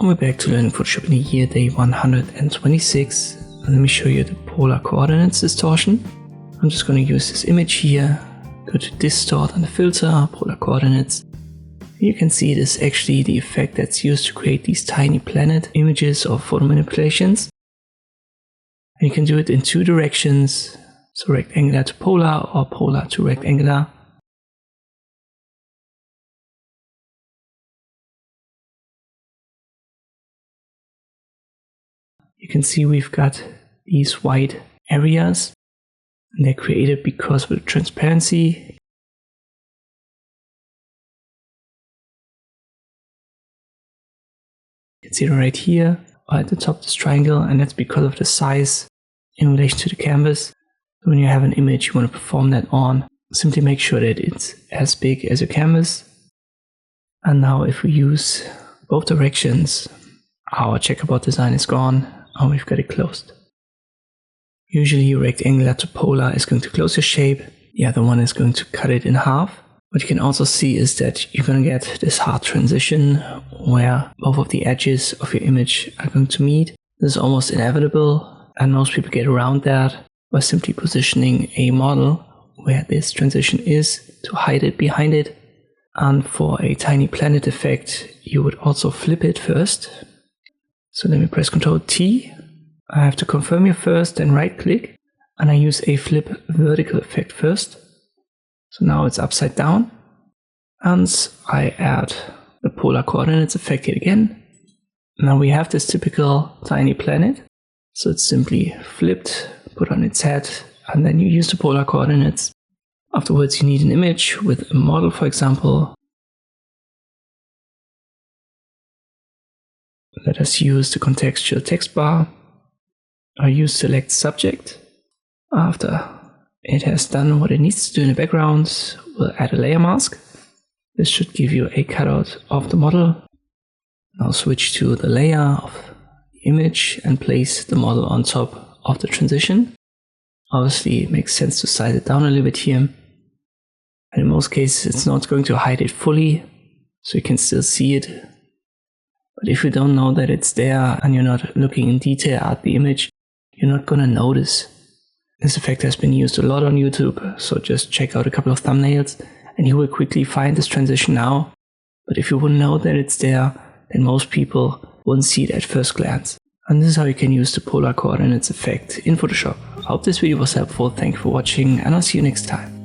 And we're back to learning Photoshop in the year day 126. And let me show you the polar coordinates distortion. I'm just going to use this image here, go to distort on the filter, polar coordinates. You can see it is actually the effect that's used to create these tiny planet images or photo manipulations. And you can do it in two directions, so rectangular to polar or polar to rectangular. You can see we've got these white areas, and they're created because of the transparency. You can see it right here, or at the top of this triangle, and that's because of the size in relation to the canvas. When you have an image you want to perform that on, simply make sure that it's as big as your canvas. And now if we use both directions, our checkerboard design is gone, and we've got it closed. Usually rectangular to polar is going to close your shape, the other one is going to cut it in half. What you can also see is that you're going to get this hard transition where both of the edges of your image are going to meet. This is almost inevitable, and most people get around that by simply positioning a model where this transition is to hide it behind it. And for a tiny planet effect, you would also flip it first. So let me press Ctrl T. I have to confirm here first, then right click, and I use a flip vertical effect first. So now it's upside down, and I add the polar coordinates effect here again. Now we have this typical tiny planet, so it's simply flipped, put on its head, and then you use the polar coordinates. Afterwards you need an image with a model, for example. Let us use the contextual text bar. I use select subject. After it has done what it needs to do in the background, we'll add a layer mask. This should give you a cutout of the model. Now switch to the layer of the image and place the model on top of the transition. Obviously it makes sense to size it down a little bit here. And in most cases it's not going to hide it fully, so you can still see it. But if you don't know that it's there and you're not looking in detail at the image, you're not gonna notice. This effect has been used a lot on YouTube, so just check out a couple of thumbnails and you will quickly find this transition now. But if you wouldn't know that it's there, then most people wouldn't see it at first glance. And this is how you can use the polar coordinates effect in Photoshop. I hope this video was helpful, thank you for watching, and I'll see you next time.